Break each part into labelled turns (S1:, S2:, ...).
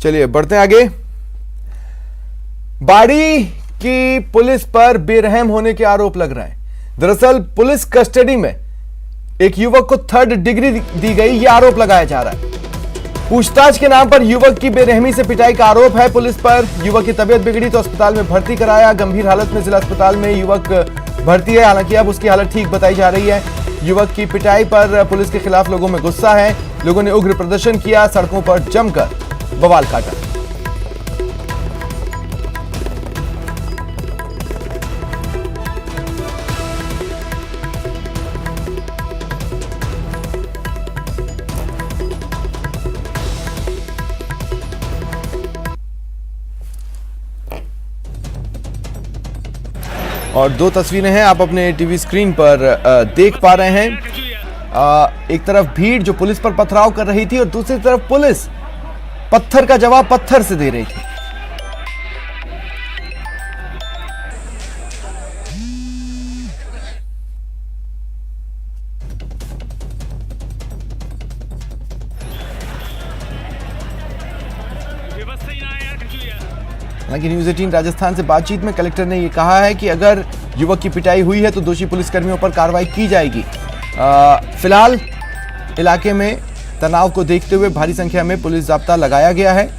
S1: चलिए बढ़ते हैं आगे। बाड़ी की पुलिस पर बेरहम होने के आरोप लग रहे हैं। दरअसल पुलिस कस्टडी में एक युवक को 3rd डिग्री दी गई, यह आरोप लगाया जा रहा है। पूछताछ के नाम पर युवक की बेरहमी से पिटाई का आरोप है पुलिस पर। युवक की तबीयत बिगड़ी तो अस्पताल में भर्ती कराया। गंभीर हालत में जिला अस्पताल में युवक भर्ती है, हालांकि अब उसकी हालत ठीक बताई जा रही है। युवक की पिटाई पर पुलिस के खिलाफ लोगों में गुस्सा है। लोगों ने उग्र प्रदर्शन किया, सड़कों पर जमकर बवाल काटा। और 2 तस्वीरें हैं, आप अपने टीवी स्क्रीन पर देख पा रहे हैं। एक तरफ भीड़ जो पुलिस पर पथराव कर रही थी और दूसरी तरफ पुलिस पत्थर का जवाब पत्थर से दे रही थी। हालांकि न्यूज़ 18 राजस्थान से बातचीत में कलेक्टर ने यह कहा है कि अगर युवक की पिटाई हुई है तो दोषी पुलिसकर्मियों पर कार्रवाई की जाएगी। फिलहाल इलाके में तनाव को देखते हुए भारी संख्या में पुलिस जाब्ता लगाया गया है।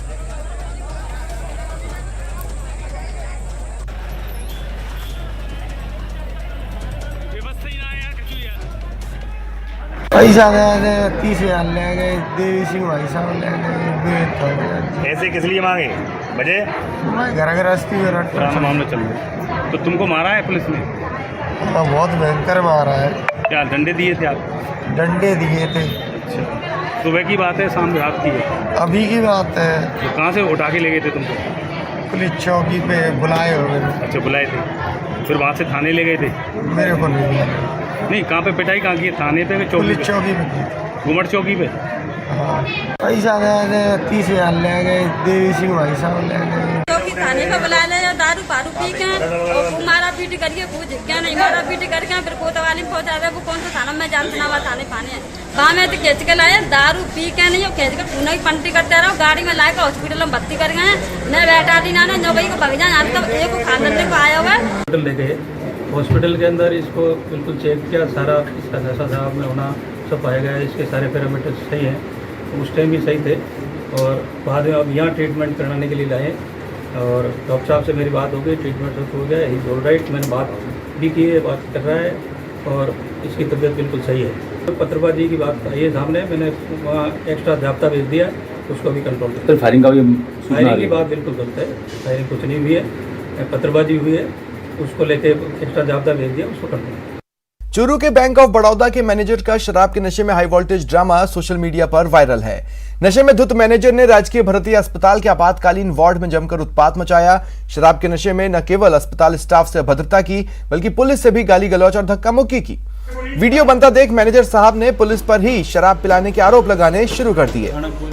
S2: पैसा गए 30,000 ले गए, देवी सिंह भाई साहब ले गए।
S3: ऐसे किस लिए मांगे बजे?
S2: घर गृहस्थी में
S3: मामला चल रहा है। तो तुमको मारा है पुलिस ने?
S2: बहुत भयंकर मारा है।
S3: क्या डंडे दिए थे आप?
S2: डंडे दिए थे।
S3: अच्छा, सुबह की बात है, शाम रात की है?
S2: अभी की बात है।
S3: तो कहाँ से उठा के ले गए थे तुमको?
S2: पुलिस चौकी पे बुलाए हो गए।
S3: अच्छा, बुलाए थे, फिर वहाँ से थाने ले गए थे?
S2: मेरे को नहीं,
S3: नहीं, कहाँ पे पिटाई कहाँ की? थाने पे?
S2: पुलिस चौकी पे,
S3: घुमट चौकी पे।
S2: हाँ, पैसा गए 30,000 ले गए, देवी सिंह भाई साहब ले गए।
S4: थाने पे बुला ले, दारू पारू पी के और मारा पीट करिए, पूछ क्या नहीं मारा पीट करके फिर कोतवाली में पहुंचा दे। वो कौन सा थाना में जानते ना, थाने पाने है वहाँ में तो खींच के लाए, दारू पी के नहीं खींच के पुनः की पंटी करते रहो, गाड़ी में लाकर हॉस्पिटल में भर्ती कर गए। न बैठा दी ना जो भाई को भग जाए, तब एक खानदान को आया हुआ
S5: हॉस्पिटल ले गए। हॉस्पिटल के अंदर इसको बिल्कुल चेक किया, सारा इसका जैसा साहब में होना सब पाया गया। इसके सारे पैरामीटर्स सही हैं, उस टाइम भी सही थे। और बाद में अब यहाँ ट्रीटमेंट कराने के लिए लाए और डॉक्टर साहब से मेरी बात हो गई, ट्रीटमेंट सब हो गया। ही ऑल राइट, मैंने बात भी की है, बात कर रहा है और इसकी तबीयत बिल्कुल सही है। तो पत्रबाजी की बात आई है सामने, मैंने वहाँ एक्स्ट्रा जाब्ता भेज दिया, उसको भी कंट्रोल किया।
S6: तो फायरिंग
S5: की बात बिल्कुल गलत है, फायरिंग कुछ नहीं हुई है, पत्रबाजी हुई है, उसको लेके एक्स्ट्रा जाब्ता भेज दिया, उसको कंट्रोल।
S1: चूरू के बैंक ऑफ बड़ौदा के मैनेजर का शराब के नशे में high voltage drama social media पर वायरल है। नशे में धुत मैनेजर ने राजकीय भर्ती अस्पताल के आपातकालीन वार्ड में जमकर उत्पात मचाया। शराब के नशे में न केवल अस्पताल स्टाफ से अभद्रता की, बल्कि पुलिस से भी गाली गलौच और धक्का मुक्की की। वीडियो बनता देख मैनेजर साहब ने पुलिस पर ही शराब पिलाने के आरोप लगाने शुरू कर दिए।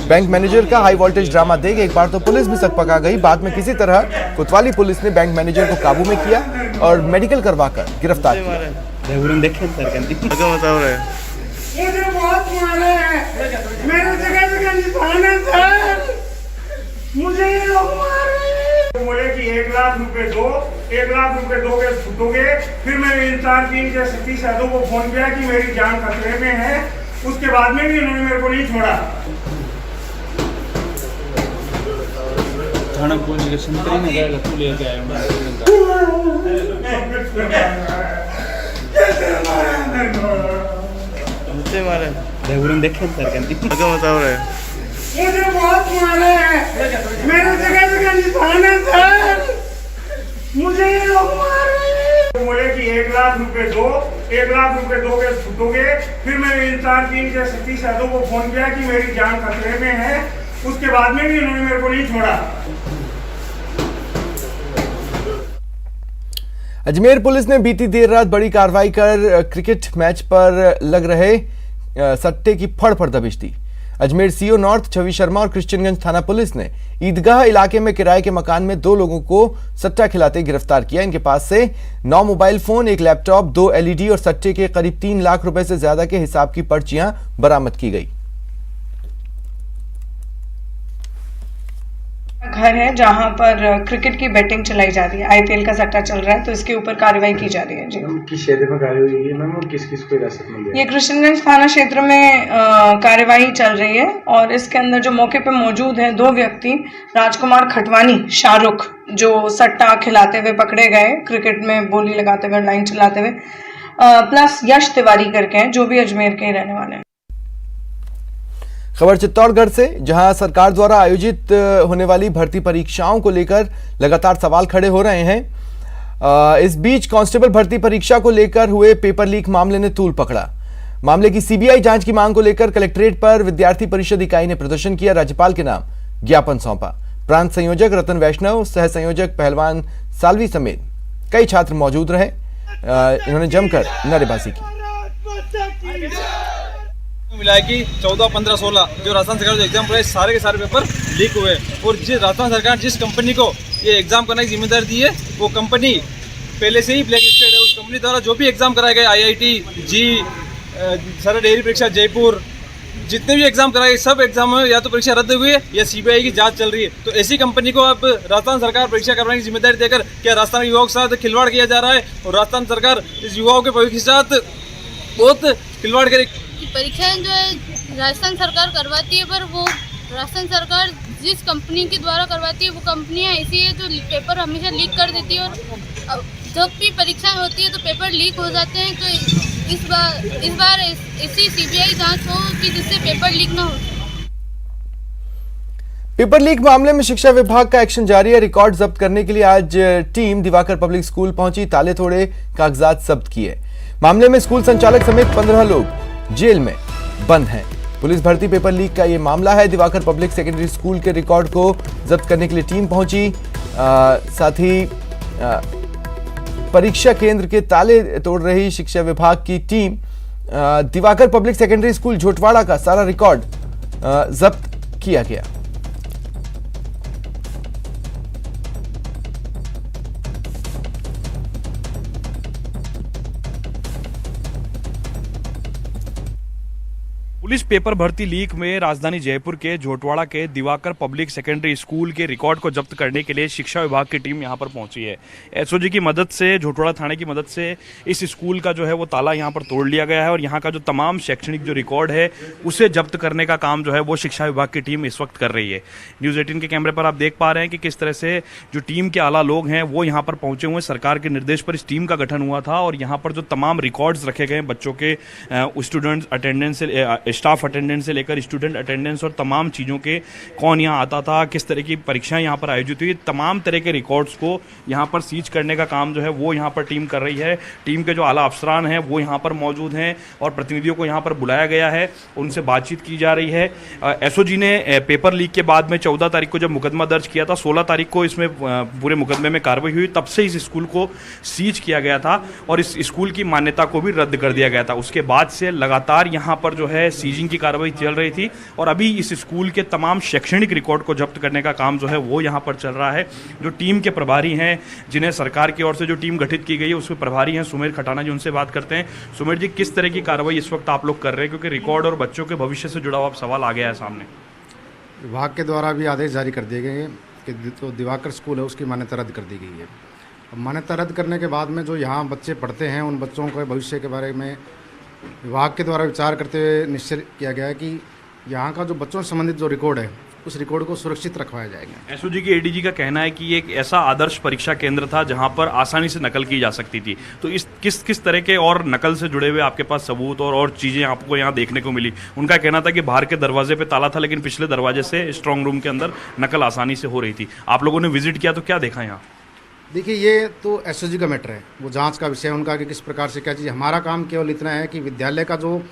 S1: बैंक मैनेजर का हाई वोल्टेज ड्रामा देख एक बार तो पुलिस भी सकपका गई। बाद में किसी तरह कोतवाली पुलिस ने बैंक मैनेजर को काबू में किया और मेडिकल करवाकर गिरफ्तार किया।
S2: मुझे बहुत मारे हैं, मेरे जगह जगह निशान है सर, मुझे ये लोग मार रहे हैं। बोले कि 1 लाख रुपए दो, 1 लाख रुपए दोगे छूटोगे। फिर मैंने इंसान टीम के सतीश यादव को फोन किया कि मेरी जान खतरे में है। उसके बाद में भी इन्होंने मेरे को नहीं छोड़ा।
S5: थाना पुलिस के संतरी में गया, तू लेके आया
S2: मारे
S3: देखे
S2: मुझे बहुत मारे हैं, मेरे जगह जगह निशान है सर, मुझे ये लोग मार रहे हैं। बोले कि 1 लाख रुपए दो, 1 लाख रुपए दोगे छूटोगे। फिर मैंने इंसान टीम के सतीश यादव को फोन किया कि मेरी जान खतरे में है। उसके बाद में भी इन्होंने मेरे को नहीं छोड़ा।
S1: अजमेर पुलिस ने बीती देर रात बड़ी कार्रवाई कर क्रिकेट मैच पर लग रहे सट्टे की फड़ दबिश दी। अजमेर सीओ नॉर्थ छवि शर्मा और क्रिश्चियनगंज थाना पुलिस ने ईदगाह इलाके में किराए के मकान में 2 लोगों को सट्टा खिलाते गिरफ्तार किया। इनके पास से 9 मोबाइल फोन, 1 लैपटॉप, 2 एलईडी और सट्टे के करीब 3 लाख रुपए से ज्यादा के हिसाब की पर्चियां बरामद की गई।
S6: घर है जहां पर क्रिकेट की बेटिंग चलाई जा रही है। आईपीएल का सट्टा चल रहा है, तो इसके ऊपर कार्रवाई की जा रही है। जी,
S2: किस क्षेत्र में कार्रवाई हुई है मैम और किस किस को हिरासत में लिया?
S6: ये कृष्णगंज थाना क्षेत्र में कार्यवाही चल रही है और इसके अंदर जो मौके पे मौजूद हैं 2 व्यक्ति, राजकुमार खटवानी शाहरुख, जो सट्टा खिलाते हुए पकड़े गए, क्रिकेट में बोली लगाते हुए, लाइन चलाते हुए, प्लस यश तिवारी करके हैं जो भी अजमेर के ही रहने वाले हैं।
S1: खबर चित्तौड़गढ़ से, जहां सरकार द्वारा आयोजित होने वाली भर्ती परीक्षाओं को लेकर लगातार सवाल खड़े हो रहे हैं। इस बीच कांस्टेबल भर्ती परीक्षा को लेकर हुए पेपर लीक मामले ने तूल पकड़ा। मामले की सीबीआई जांच की मांग को लेकर कलेक्ट्रेट पर विद्यार्थी परिषद इकाई ने प्रदर्शन किया, राज्यपाल के नाम ज्ञापन सौंपा। प्रांत संयोजक रतन वैष्णव, सह संयोजक पहलवान सालवी समेत कई छात्र मौजूद रहे। इन्होंने जमकर नारेबाजी की।
S7: मिला है कि 14, 15, 16 जो राजस्थान सरकार जो एग्जाम हुए सारे के सारे पेपर लीक हुए और जिस राजस्थान सरकार जिस कंपनी को ये एग्जाम करने की जिम्मेदारी दी है वो कंपनी पहले से ही ब्लैक लिस्टेड है। उस कंपनी द्वारा जो भी एग्जाम कराए गए, IIT, जी, सारा डेयरी परीक्षा जयपुर, जितने भी एग्जाम कराए गए सब एग्जाम में या तो परीक्षा रद्द हुई है या सीबीआई की जांच चल रही है। तो ऐसी कंपनी को अब राजस्थान सरकार परीक्षा करवाने की जिम्मेदारी देकर क्या राजस्थान के युवाओं के साथ खिलवाड़ किया जा रहा है और राजस्थान सरकार इस युवाओं के भविष्य के साथ बहुत खिलवाड़ करे।
S8: परीक्षाएं जो है राजस्थान सरकार करवाती है, पर वो राजस्थान सरकार जिस कंपनी के द्वारा करवाती है वो कंपनियां ऐसी है जो पेपर हमेशा लीक कर देती है और जब भी परीक्षाएं होती है तो पेपर लीक हो जाते हैं। तो इस बार ऐसी सीबीआई जांच हो कि जिससे पेपर लीक ना हो।
S1: पेपर लीक मामले में शिक्षा विभाग का एक्शन जारी है। रिकॉर्ड जब्त करने के लिए आज टीम दिवाकर पब्लिक स्कूल पहुंची, ताले तोड़े, कागजात जब्त किए। मामले में स्कूल संचालक समेत 15 लोग जेल में बंद हैं। पुलिस भर्ती पेपर लीक का ये मामला है। दिवाकर पब्लिक सेकेंडरी स्कूल के रिकॉर्ड को जब्त करने के लिए टीम पहुंची। साथ ही परीक्षा केंद्र के ताले तोड़ रही शिक्षा विभाग की team Diwakar public secondary school Jhotwara का सारा रिकॉर्ड जब्त किया गया।
S9: पुलिस पेपर भर्ती लीक में राजधानी जयपुर के झोटवाड़ा के दिवाकर पब्लिक सेकेंडरी स्कूल के रिकॉर्ड को जब्त करने के लिए शिक्षा विभाग की टीम यहां पर पहुंची है। एसओजी की मदद से, झोटवाड़ा थाने की मदद से इस स्कूल का जो है वो ताला यहां पर तोड़ लिया गया है और यहां का जो तमाम शैक्षणिक जो रिकॉर्ड है उसे जब्त करने का काम जो है वो शिक्षा विभाग की टीम इस वक्त कर रही है। न्यूज़ 18 के कैमरे पर आप देख पा रहे हैं कि किस तरह से जो टीम के आला लोग हैं वो यहाँ पर पहुंचे हुए। सरकार के निर्देश पर इस टीम का गठन हुआ था और यहाँ पर जो तमाम रिकॉर्ड्स रखे गए बच्चों के स्टूडेंट्स अटेंडेंस से, स्टाफ अटेंडेंस से लेकर स्टूडेंट अटेंडेंस और तमाम चीज़ों के, कौन यहाँ आता था, किस तरह की परीक्षाएं यहाँ पर आयोजित हुई, तमाम तरह के रिकॉर्ड्स को यहाँ पर सीज करने का काम जो है वो यहाँ पर टीम कर रही है। टीम के जो आला अफसरान हैं वो यहाँ पर मौजूद हैं और प्रतिनिधियों को यहाँ पर बुलाया गया है, उनसे बातचीत की जा रही है। एसओजी ने पेपर लीक के बाद में 14 तारीख को जब मुकदमा दर्ज किया था, 16 तारीख को इसमें पूरे मुकदमे में कार्रवाई हुई, तब से इस स्कूल को सीज किया गया था और इस स्कूल की मान्यता को भी रद्द कर दिया गया था। उसके बाद से लगातार यहाँ पर जो है सीजिंग की कार्रवाई चल रही थी और अभी इस स्कूल के तमाम शैक्षणिक रिकॉर्ड को जब्त करने का काम जो है वो यहाँ पर चल रहा है। जो टीम के प्रभारी हैं, जिन्हें सरकार की ओर से जो टीम गठित की गई है, उसके प्रभारी हैं सुमेर खटाना जी, उनसे बात करते हैं। सुमेर जी, किस तरह की कार्रवाई इस वक्त आप लोग कर रहे हैं, क्योंकि रिकॉर्ड और बच्चों के भविष्य से जुड़ा हुआ सवाल आ गया है सामने?
S10: विभाग के द्वारा भी आदेश जारी कर दिए गए हैं कि जो दिवाकर स्कूल है उसकी मान्यता रद्द कर दी गई है। मान्यता रद्द करने के बाद में जो यहाँ बच्चे पढ़ते हैं उन बच्चों के भविष्य के बारे में विभाग के द्वारा विचार करते हुए निश्चय किया गया है कि यहाँ का जो बच्चों से संबंधित जो रिकॉर्ड है उस रिकॉर्ड को सुरक्षित रखवाया जाएगा।
S9: एसओजी के एडीजी का कहना है कि ये एक ऐसा आदर्श परीक्षा केंद्र था जहां पर आसानी से नकल की जा सकती थी। तो इस किस तरह के और नकल से जुड़े हुए आपके पास सबूत और चीज़ें आपको यहाँ देखने को मिली? उनका कहना था कि बाहर के दरवाजे पे ताला था लेकिन पिछले दरवाजे से स्ट्रांग रूम के अंदर नकल आसानी से हो रही थी। आप लोगों ने विजिट किया तो क्या देखा यहाँ?
S10: देखिए, ये तो एसओजी का मैटर है, वो जांच का विषय है उनका कि किस प्रकार से क्या चीज़। हमारा काम केवल इतना है कि विद्यालय का जो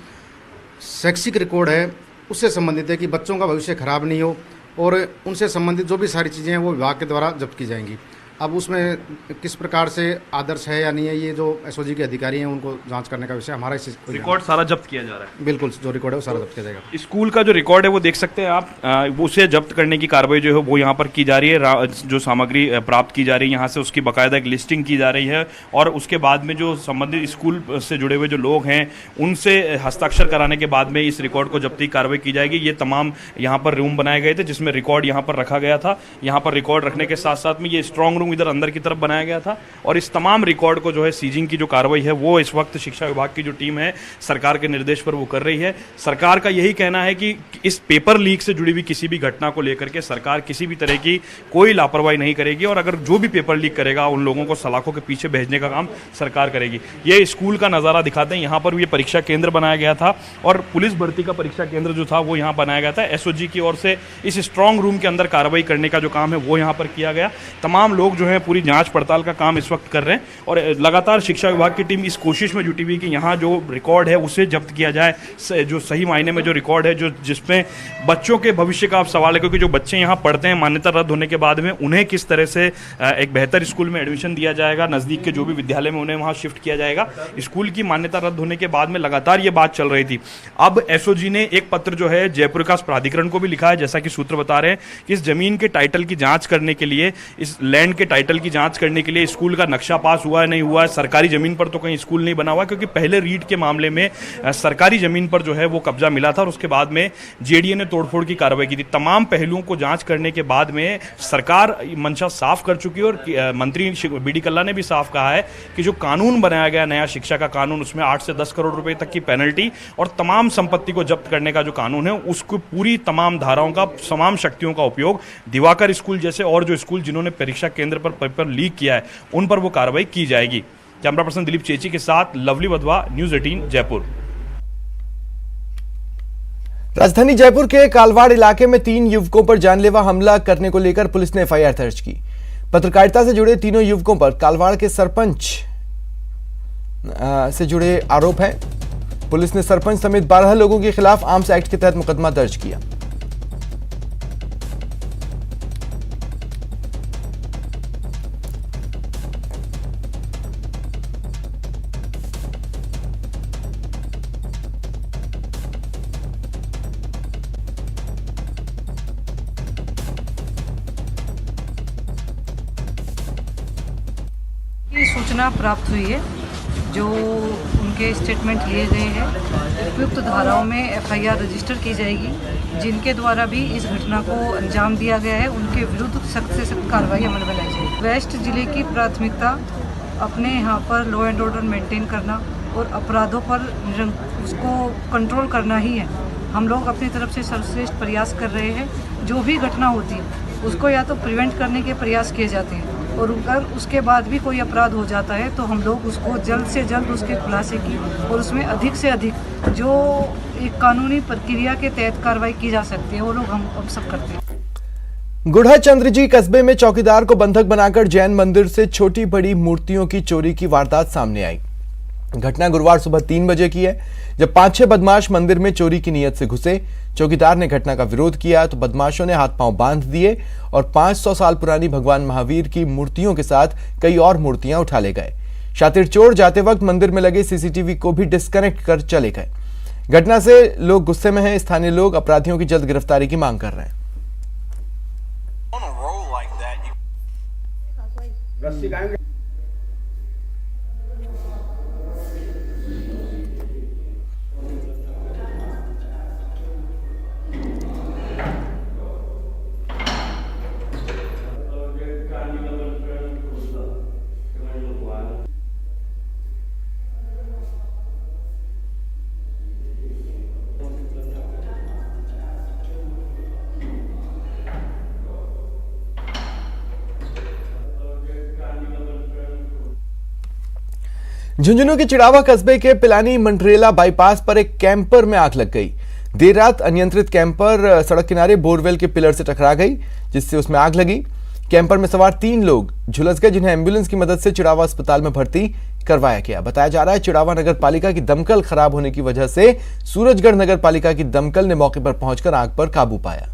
S10: शैक्षिक रिकॉर्ड है उससे संबंधित है कि बच्चों का भविष्य खराब नहीं हो और उनसे संबंधित जो भी सारी चीज़ें हैं वो विभाग के द्वारा जब्त की जाएंगी। अब उसमें किस प्रकार से आदर्श है या नहीं है, ये जो एसओजी के अधिकारी हैं उनको जांच करने का विषय हमारा। इस
S9: रिकॉर्ड सारा जब्त किया जा रहा है।
S10: बिल्कुल, जो रिकॉर्ड है वो सारा जब्त किया जाएगा।
S9: स्कूल का जो रिकॉर्ड है वो देख सकते हैं आप, उसे जब्त करने की कार्रवाई जो है वो यहाँ पर की जा रही है। जो सामग्री प्राप्त की जा रही है यहाँ से, उसकी बाकायदा एक लिस्टिंग की जा रही है और उसके बाद में जो संबंधित स्कूल से जुड़े हुए जो लोग हैं उनसे हस्ताक्षर कराने के बाद में इस रिकॉर्ड को जब्ती कार्रवाई की जाएगी। ये तमाम यहाँ पर रूम बनाए गए थे जिसमें रिकॉर्ड यहाँ पर रखा गया था। यहाँ पर रिकॉर्ड रखने के साथ साथ में ये स्ट्रांग रूम इधर अंदर की तरफ बनाया गया था और इस तमाम रिकॉर्ड को जो है सीजिंग की जो कार्रवाई है वो इस वक्त शिक्षा विभाग की जो टीम है सरकार के निर्देश पर वो कर रही है। सरकार का यही कहना है कि इस पेपर लीक से जुड़ी हुई किसी भी घटना को लेकर के सरकार किसी भी तरह की कोई लापरवाही नहीं करेगी और अगर जो भी पेपर लीक करेगा उन लोगों को सलाखों के पीछे भेजने का काम सरकार करेगी। ये स्कूल का नज़ारा दिखाते हैं। यहाँ पर ये परीक्षा केंद्र बनाया गया था और पुलिस भर्ती का परीक्षा केंद्र जो था वो यहाँ बनाया गया था। एसओजी की ओर से इस स्ट्रांग रूम के अंदर कार्रवाई करने का जो काम है वो यहाँ पर किया गया। तमाम लोग जो है पूरी जांच पड़ताल का काम इस वक्त कर रहे हैं और लगातार शिक्षा विभाग की टीम इस कोशिश में जुटी हुई कि यहाँ जो रिकॉर्ड है उसे जब्त किया जाए, जो सही मायने में जो रिकॉर्ड है, जो जिसमें बच्चों के भविष्य का आप सवाल है, क्योंकि जो बच्चे यहाँ पढ़ते हैं मान्यता रद्द होने के बाद में उन्हें किस तरह से एक बेहतर स्कूल में एडमिशन दिया जाएगा, नज़दीक के जो भी विद्यालय में उन्हें वहाँ शिफ्ट किया जाएगा। स्कूल की मान्यता रद्द होने के बाद में लगातार ये बात चल रही थी। अब एसओजी ने एक पत्र जो है जयपुर विकास प्राधिकरण को भी लिखा है, जैसा कि सूत्र बता रहे हैं कि इस जमीन के टाइटल की जांच करने के लिए, इस लैंड के टाइटल की जांच करने के लिए स्कूल का नक्शा पास हुआ है नहीं हुआ है, सरकारी जमीन पर तो कहीं स्कूल नहीं बना हुआ, क्योंकि पहले रीट के मामले में सरकारी जमीन पर जो है वो कब्जा मिला था और उसके बाद में जेडीए ने तोड़फोड़ की कार्रवाई की थी। तमाम पहलुओं को जांच करने के बाद में सरकार मंशा साफ कर चुकी है और मंत्री बीडी कल्ला ने भी साफ कहा है कि जो कानून बनाया गया नया शिक्षा का कानून, उसमें 8 से 10 करोड़ रुपए तक की पेनल्टी और तमाम संपत्ति को जब्त करने का जो कानून है उसको पूरी तमाम धाराओं का, तमाम शक्तियों का उपयोग दिवाकर स्कूल जैसे और जो स्कूल जिन्होंने परीक्षा केंद्र पर पेपर लीक किया है उन पर वो कार्रवाई की जाएगी। कैमरा पर्सन दिलीप चेची के साथ लवली वधवा, न्यूज़ 18 जयपुर।
S1: राजधानी जयपुर के कालवाड़ इलाके में 3 युवकों पर जानलेवा हमला करने को लेकर पुलिस ने एफआईआर दर्ज की। पत्रकारिता से जुड़े तीनों युवकों पर कालवाड़ के सरपंच से जुड़े आरोप हैं। पुलिस ने सरपंच समेत 12 लोगों के खिलाफ आर्म्स एक्ट के तहत मुकदमा दर्ज किया।
S6: की सूचना प्राप्त हुई है, जो उनके स्टेटमेंट लिए गए हैं। उपयुक्त धाराओं में एफआईआर रजिस्टर की जाएगी। जिनके द्वारा भी इस घटना को अंजाम दिया गया है उनके विरुद्ध सख्त से सख्त कार्रवाई अमल में लाई जाएगी। वेस्ट जिले की प्राथमिकता अपने यहाँ पर लॉ एंड ऑर्डर मेंटेन करना और अपराधों पर उसको कंट्रोल करना ही है। हम लोग अपनी तरफ से सर्वश्रेष्ठ प्रयास कर रहे हैं। जो भी घटना होती है उसको या तो प्रिवेंट करने के प्रयास किए जाते हैं और अगर उसके बाद भी कोई अपराध हो जाता है तो हम लोग उसको जल्द से जल्द उसके खुलासे की और उसमें अधिक से अधिक जो एक कानूनी प्रक्रिया के तहत कार्रवाई की जा सकती है वो लोग हम अब सब करते हैं।
S1: गुढ़ा चंद्रजी कस्बे में चौकीदार को बंधक बनाकर जैन मंदिर से छोटी बड़ी मूर्तियों की चोरी की वारदात सामने आई। घटना गुरुवार सुबह 3 बजे की है, जब 5-6 बदमाश मंदिर में चोरी की नीयत से घुसे। चौकीदार ने घटना का विरोध किया तो बदमाशों ने हाथ पांव बांध दिए और 500 साल पुरानी भगवान महावीर की मूर्तियों के साथ कई और मूर्तियां उठा ले गए। शातिर चोर जाते वक्त मंदिर में लगे सीसीटीवी को भी डिस्कनेक्ट कर चले गए। घटना से लोग गुस्से में हैं। स्थानीय लोग अपराधियों की जल्द गिरफ्तारी की मांग कर रहे हैं। झुंझुनू के चिड़ावा कस्बे के पिलानी मंडरेला बाईपास पर एक कैंपर में आग लग गई। देर रात अनियंत्रित कैंपर सड़क किनारे बोरवेल के पिलर से टकरा गई, जिससे उसमें आग लगी। कैंपर में सवार 3 लोग झुलस गए, जिन्हें एम्बुलेंस की मदद से चिड़ावा अस्पताल में भर्ती करवाया गया। बताया जा रहा है चिड़ावा नगर पालिका की दमकल खराब होने की वजह से सूरजगढ़ नगर पालिका की दमकल ने मौके पर पहुंचकर आग पर काबू पाया।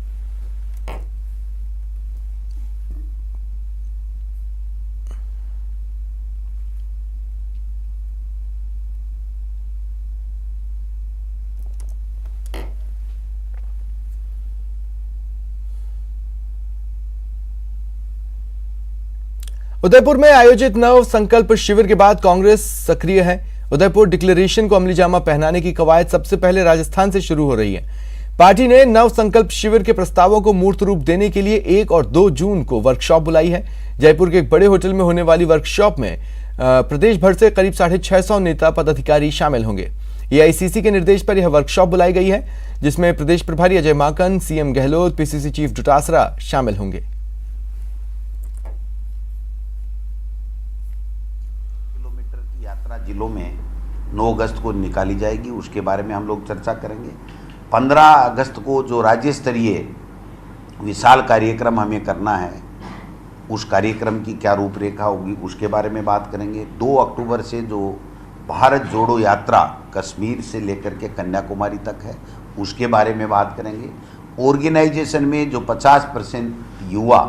S1: उदयपुर में आयोजित नव संकल्प शिविर के बाद कांग्रेस सक्रिय है। उदयपुर डिक्लेरेशन को अमली जामा पहनाने की कवायद सबसे पहले राजस्थान से शुरू हो रही है। पार्टी ने नव संकल्प शिविर के प्रस्तावों को मूर्त रूप देने के लिए 1 और 2 जून को वर्कशॉप बुलाई है। जयपुर के एक बड़े होटल में होने वाली वर्कशॉप में प्रदेश भर से करीब 650 नेता पदाधिकारी शामिल होंगे। एआईसीसी के निर्देश पर यह वर्कशॉप बुलाई गई है, जिसमें प्रदेश प्रभारी Ajay Maken, CM Gehlot, PCC chief Dotasra शामिल होंगे।
S11: किलोमीटर की यात्रा जिलों में 9 अगस्त को निकाली जाएगी, उसके बारे में हम लोग चर्चा करेंगे। 15 अगस्त को जो राज्य स्तरीय विशाल कार्यक्रम हमें करना है, उस कार्यक्रम की क्या रूपरेखा होगी उसके बारे में बात करेंगे। 2 अक्टूबर से जो भारत जोड़ो यात्रा कश्मीर से लेकर के कन्याकुमारी तक है, उसके बारे में बात करेंगे। ऑर्गेनाइजेशन में जो 50% युवा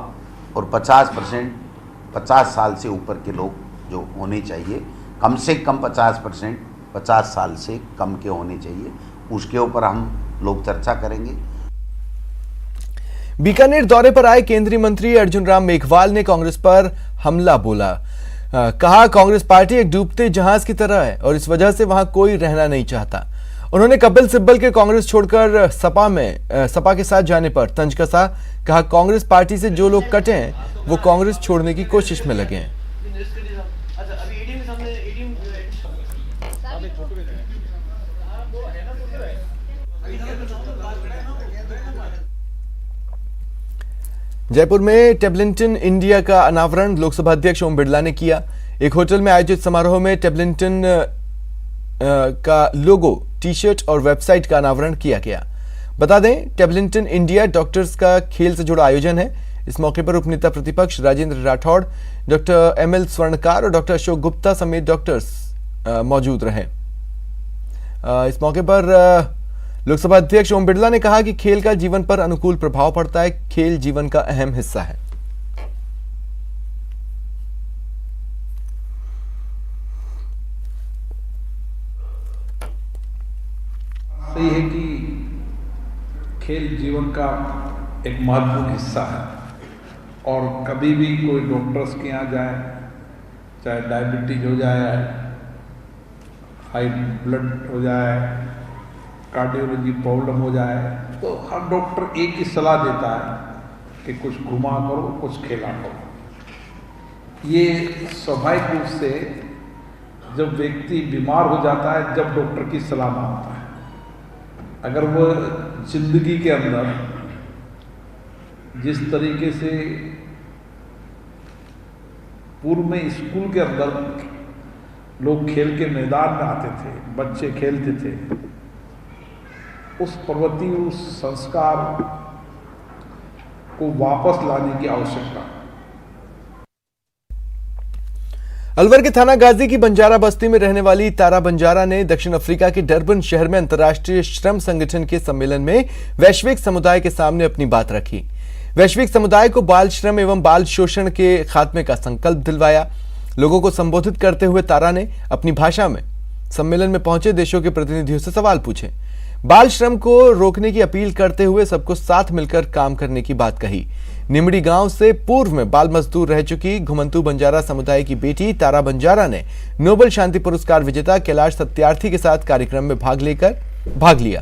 S11: और 50% 50 साल से ऊपर के लोग जो होने चाहिए, कम से कम 50% 50 साल से कम के होने चाहिए, उसके ऊपर हम लोग चर्चा करेंगे।
S1: बीकानेर दौरे पर आए केंद्रीय मंत्री अर्जुन राम मेघवाल ने कांग्रेस पर हमला बोला। कहा, कांग्रेस पार्टी एक डूबते जहाज की तरह है और इस वजह से वहां कोई रहना नहीं चाहता। उन्होंने कपिल सिब्बल के कांग्रेस छोड़कर सपा के साथ जाने पर तंज कसा। कहा, कांग्रेस पार्टी से जो लोग कटे हैं वो कांग्रेस छोड़ने की कोशिश में लगे हैं। जयपुर में टेबलिंटन इंडिया का अनावरण लोकसभा अध्यक्ष ओम बिरला ने किया। एक होटल में आयोजित समारोह में टेबलिंटन का लोगो, टी शर्ट और वेबसाइट का अनावरण किया गया। बता दें, टेबलिंटन इंडिया डॉक्टर्स का खेल से जुड़ा आयोजन है। इस मौके पर उपनेता प्रतिपक्ष राजेंद्र राठौड़, डॉक्टर एमएल स्वर्णकार और डॉक्टर अशोक गुप्ता समेत डॉक्टर्स मौजूद रहे। इस मौके पर लोकसभा अध्यक्ष ओम बिरला ने कहा कि खेल का जीवन पर अनुकूल प्रभाव पड़ता है। खेल जीवन का अहम हिस्सा है।
S12: सही है कि खेल जीवन का एक महत्वपूर्ण हिस्सा है और कभी भी कोई डॉक्टर्स के यहाँ जाए, चाहे डायबिटीज हो जाए, हाई ब्लड हो जाए, कार्डियोलॉजी प्रॉब्लम हो जाए, तो हर डॉक्टर एक ही सलाह देता है कि कुछ घुमा करो, कुछ खेला करो। ये स्वाभाविक रूप से जब व्यक्ति बीमार हो जाता है, जब डॉक्टर की सलाह मानता है। अगर वह जिंदगी के अंदर जिस तरीके से पूर्व में स्कूल के अंदर लोग खेल के मैदान में आते थे, बच्चे खेलते थे, उस प्रवृत्ति, उस संस्कार को वापस लाने की आवश्यकता।
S1: अलवर के थाना गाजी की बंजारा बस्ती में रहने वाली तारा बंजारा ने दक्षिण अफ्रीका के डरबन शहर में अंतर्राष्ट्रीय श्रम संगठन के सम्मेलन में वैश्विक समुदाय के सामने अपनी बात रखी। वैश्विक समुदाय को बाल श्रम एवं बाल शोषण के खात्मे का संकल्प दिलवाया। लोगों को संबोधित करते हुए तारा ने अपनी भाषा में सम्मेलन में पहुंचे देशों के प्रतिनिधियों से सवाल पूछे। बाल श्रम को रोकने की अपील करते हुए सबको साथ मिलकर काम करने की बात कही। निमड़ी गांव से पूर्व में बाल मजदूर रह चुकी घुमंतू बंजारा समुदाय की बेटी तारा बंजारा ने नोबेल शांति पुरस्कार विजेता कैलाश सत्यार्थी के साथ कार्यक्रम में भाग लिया।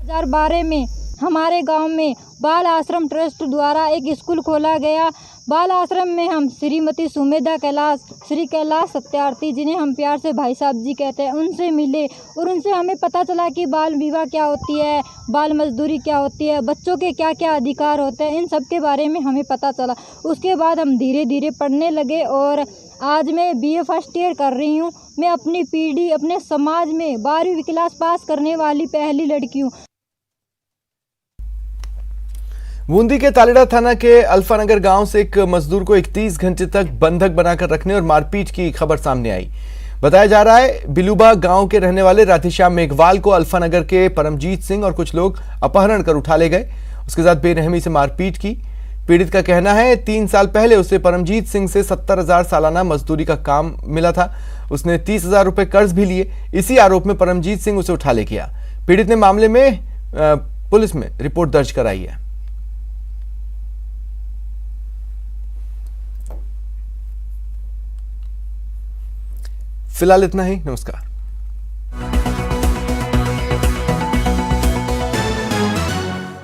S13: 2012 में हमारे गांव में बाल आश्रम ट्रस्ट द्वारा एक स्कूल खोला गया। बाल आश्रम में हम श्रीमती सुमेधा कैलाश, श्री कैलाश सत्यार्थी, जिन्हें हम प्यार से भाई साहब जी कहते हैं, उनसे मिले और उनसे हमें पता चला कि बाल विवाह क्या होती है, बाल मजदूरी क्या होती है, बच्चों के क्या क्या अधिकार होते हैं, इन सब के बारे में हमें पता चला। उसके बाद हम धीरे धीरे पढ़ने लगे और आज मैं BA फर्स्ट ईयर कर रही हूँ। मैं अपनी पीढ़ी, अपने समाज में 12वीं क्लास पास करने वाली पहली लड़की हूँ।
S1: बूंदी के तालेड़ा थाना के अल्फानगर गांव से एक मजदूर को 31 घंटे तक बंधक बनाकर रखने और मारपीट की खबर सामने आई। बताया जा रहा है, बिलुबा गांव के रहने वाले राधेश्याम मेघवाल को अल्फानगर के परमजीत सिंह और कुछ लोग अपहरण कर उठा ले गए। उसके साथ बेरहमी से मारपीट की। पीड़ित का कहना है 3 साल पहले उसे परमजीत सिंह से 70,000 सालाना मजदूरी का काम मिला था। उसने 30,000 रुपए कर्ज भी लिए। इसी आरोप में परमजीत सिंह उसे उठा ले गया। पीड़ित ने मामले में पुलिस में रिपोर्ट दर्ज कराई है। फिलहाल इतना ही। नमस्कार।